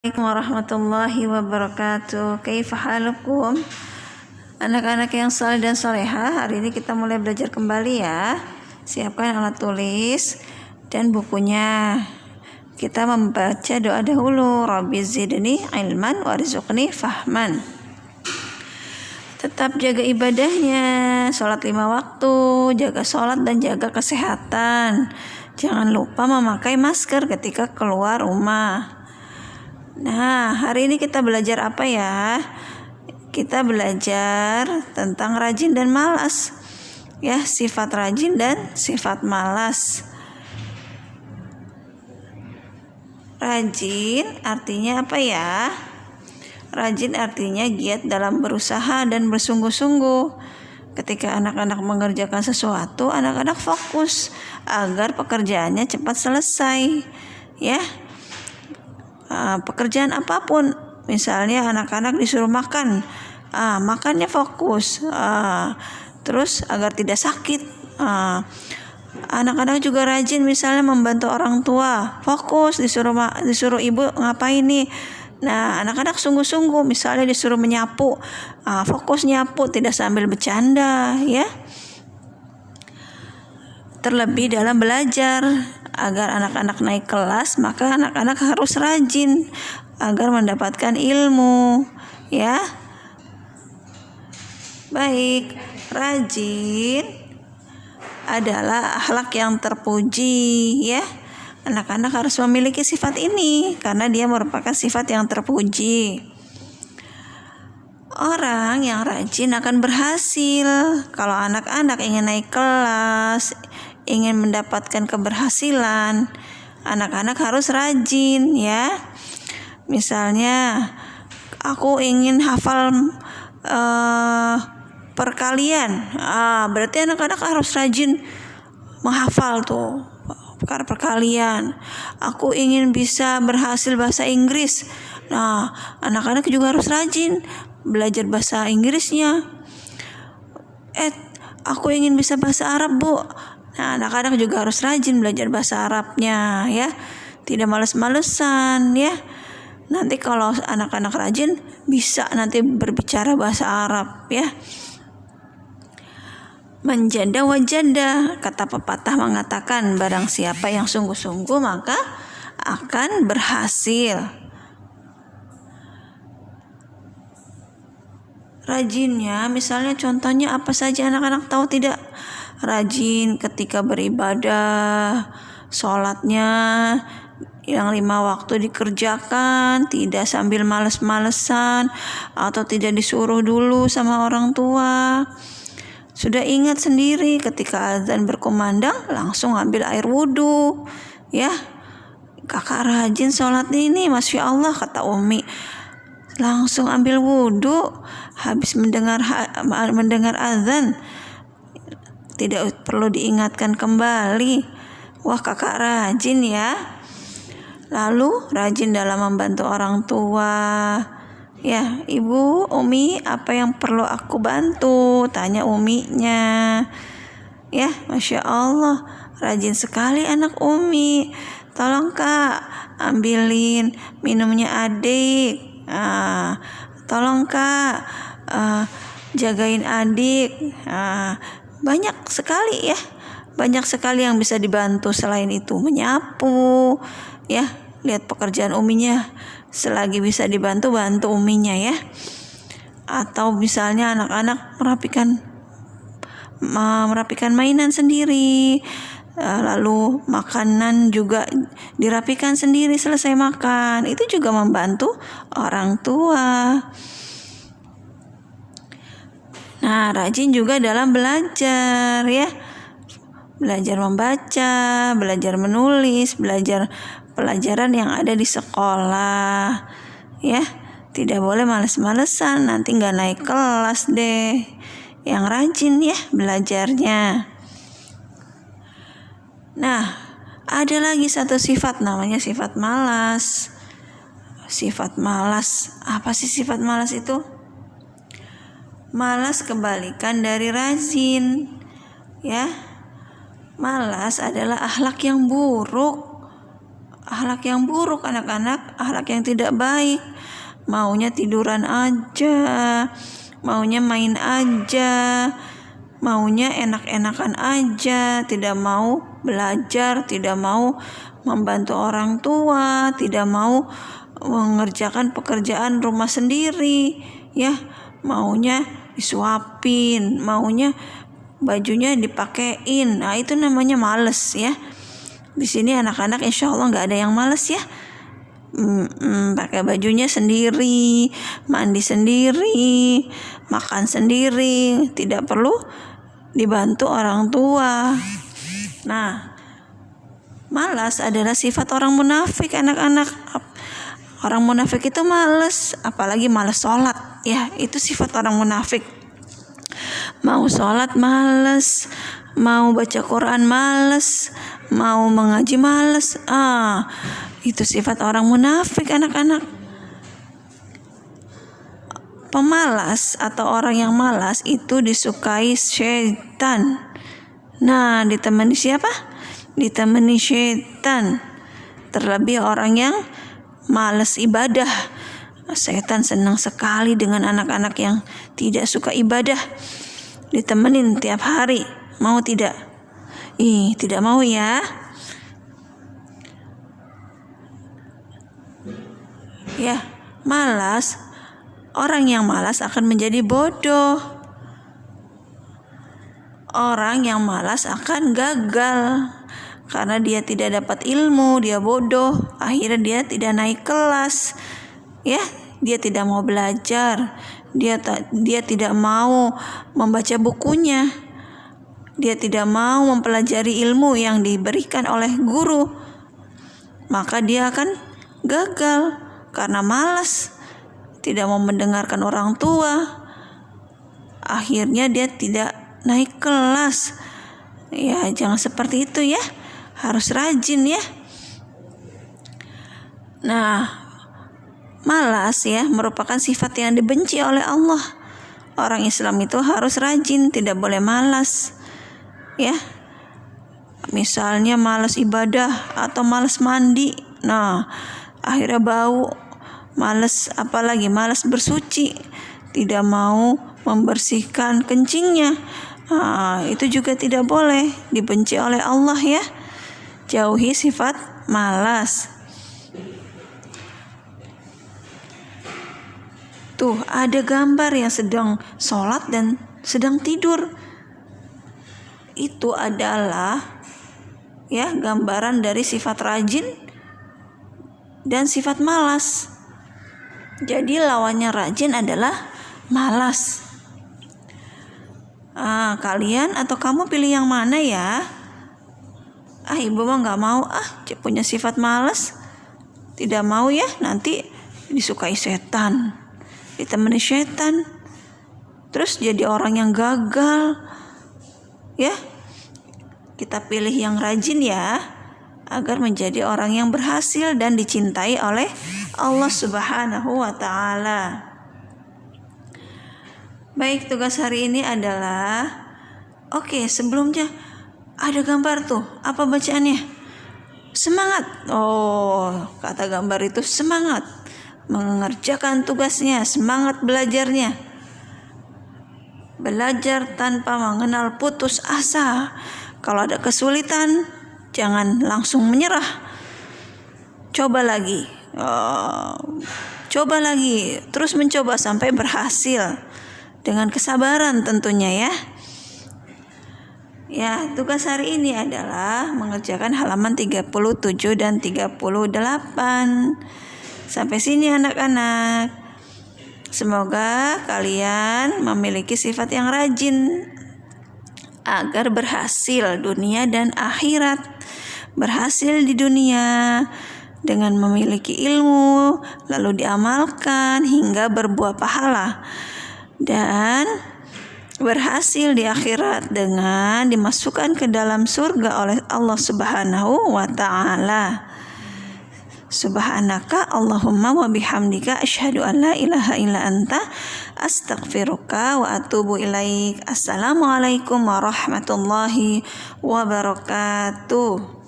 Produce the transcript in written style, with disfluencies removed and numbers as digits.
Assalamualaikum warahmatullahi wabarakatuh. Kaifa halukum? Anak-anak yang saleh dan salehah, hari ini kita mulai belajar kembali ya. Siapkan alat tulis dan bukunya. Kita membaca doa dahulu. Rabbi zidni ilman warzuqni fahman. Tetap jaga ibadahnya, sholat 5 waktu, jaga sholat dan jaga kesehatan. Jangan lupa memakai masker ketika keluar rumah. Nah, hari ini kita belajar apa ya? Kita belajar tentang rajin dan malas. Ya, sifat rajin dan sifat malas. Rajin artinya apa ya? Rajin artinya giat dalam berusaha dan bersungguh-sungguh. Ketika anak-anak mengerjakan sesuatu, anak-anak fokus agar pekerjaannya cepat selesai. Ya. Pekerjaan apapun, misalnya anak-anak disuruh makan, makannya fokus, terus agar tidak sakit. Anak-anak juga rajin misalnya membantu orang tua, fokus disuruh ibu ngapain nih. Nah, anak-anak sungguh-sungguh misalnya disuruh menyapu, fokus nyapu, tidak sambil bercanda ya. Terlebih dalam belajar, agar anak-anak naik kelas, maka anak-anak harus rajin agar mendapatkan ilmu, ya. Baik, rajin adalah akhlak yang terpuji, ya. Anak-anak harus memiliki sifat ini karena dia merupakan sifat yang terpuji. Orang yang rajin akan berhasil. Kalau anak-anak ingin naik kelas, ingin mendapatkan keberhasilan, anak-anak harus rajin ya. Misalnya aku ingin hafal perkalian, berarti anak-anak harus rajin menghafal tuh perkalian. Aku ingin bisa berhasil bahasa Inggris, nah anak-anak juga harus rajin belajar bahasa Inggrisnya. Aku ingin bisa bahasa Arab, Bu. Nah, anak-anak juga harus rajin belajar bahasa Arabnya ya. Tidak males-malesan ya. Nanti kalau anak-anak rajin bisa nanti berbicara bahasa Arab ya. Menjanda wajanda, kata pepatah mengatakan barang siapa yang sungguh-sungguh maka akan berhasil. Rajinnya misalnya contohnya apa saja anak-anak tahu tidak? Rajin ketika beribadah, sholatnya yang 5 waktu dikerjakan, tidak sambil males-malesan atau tidak disuruh dulu sama orang tua. Sudah ingat sendiri ketika azan berkumandang langsung ambil air wudhu ya. Kakak rajin sholat ini, Masya Allah, kata Umi. Langsung ambil wudhu habis mendengar azan, tidak perlu diingatkan kembali. Wah, kakak rajin ya. Lalu rajin dalam membantu orang tua ya. Ibu, Umi, apa yang perlu aku bantu? Tanya Uminya ya. Masya Allah, rajin sekali anak Umi. Tolong Kak, ambilin minumnya adik. Tolong Kak, jagain adik. Banyak sekali ya, banyak sekali yang bisa dibantu. Selain itu menyapu ya. Lihat pekerjaan Uminya, selagi bisa dibantu, bantu Uminya ya. Atau misalnya anak-anak merapikan mainan sendiri, lalu makanan juga dirapikan sendiri selesai makan, itu juga membantu orang tua. Nah, rajin juga dalam belajar ya. Belajar membaca, belajar menulis, belajar pelajaran yang ada di sekolah ya. Tidak boleh males-malesan, nanti gak naik kelas deh. Yang rajin ya belajarnya. Nah, ada lagi satu sifat namanya sifat malas. Sifat malas, apa sih sifat malas itu? Malas kebalikan dari rajin ya. Malas adalah akhlak yang buruk. akhlak yang buruk anak-anak, akhlak yang tidak baik. Maunya tiduran aja, maunya main aja, maunya enak-enakan aja, tidak mau belajar, tidak mau membantu orang tua, tidak mau mengerjakan pekerjaan rumah sendiri, ya, maunya disuapin, maunya bajunya dipakein. Nah, itu namanya males ya. Di sini anak-anak insya Allah nggak ada yang males ya. Pakai bajunya sendiri, mandi sendiri, makan sendiri, tidak perlu dibantu orang tua. Nah, malas adalah sifat orang munafik anak-anak. Orang munafik itu malas, apalagi malas sholat ya, itu sifat orang munafik. Mau sholat malas, mau baca Quran malas, mau mengaji malas. Itu sifat orang munafik anak-anak. Pemalas atau orang yang malas itu disukai syaitan. Nah, ditemani siapa? Ditemani syaitan. Terlebih orang yang malas ibadah. Syaitan senang sekali dengan anak-anak yang tidak suka ibadah. Ditemenin tiap hari. Mau tidak? Tidak mau ya. Ya, malas. Orang yang malas akan menjadi bodoh. Orang yang malas akan gagal. Karena dia tidak dapat ilmu, dia bodoh. Akhirnya dia tidak naik kelas. Ya, dia tidak mau belajar. Dia tidak mau membaca bukunya. Dia tidak mau mempelajari ilmu yang diberikan oleh guru. Maka dia akan gagal. Karena malas, tidak mau mendengarkan orang tua, akhirnya dia tidak naik kelas. Ya, jangan seperti itu ya, harus rajin ya. Nah, malas ya merupakan sifat yang dibenci oleh Allah. Orang Islam itu harus rajin, tidak boleh malas ya. Misalnya malas ibadah atau malas mandi, nah akhirnya bau, malas bersuci, tidak mau membersihkan kencingnya. Itu juga tidak boleh, dibenci oleh Allah ya. Jauhi sifat malas. Tuh, ada gambar yang sedang sholat dan sedang tidur. Itu adalah ya gambaran dari sifat rajin dan sifat malas. Jadi lawannya rajin adalah malas. Kalian atau kamu pilih yang mana ya? Ibu mah nggak mau punya sifat malas. Tidak mau ya, nanti disukai setan, ditemani setan, terus jadi orang yang gagal. Ya, kita pilih yang rajin ya, agar menjadi orang yang berhasil dan dicintai oleh Allah Subhanahu wa ta'ala. Baik, tugas hari ini adalah sebelumnya ada gambar tuh. Apa bacaannya? Semangat. Kata gambar itu semangat mengerjakan tugasnya, semangat belajarnya. Belajar tanpa mengenal putus asa. Kalau ada kesulitan, jangan langsung menyerah. Coba lagi, terus mencoba sampai berhasil dengan kesabaran tentunya ya. Ya, tugas hari ini adalah mengerjakan halaman 37 dan 38. Sampai sini anak-anak. Semoga kalian memiliki sifat yang rajin agar berhasil dunia dan akhirat. Berhasil di dunia dengan memiliki ilmu, lalu diamalkan hingga berbuah pahala, dan berhasil di akhirat dengan dimasukkan ke dalam surga oleh Allah Subhanahu wa ta'ala. Subhanaka Allahumma wa bihamdika asyhadu an la ilaha illa anta astaghfiruka wa atubu ilaik. Assalamualaikum warahmatullahi wabarakatuh.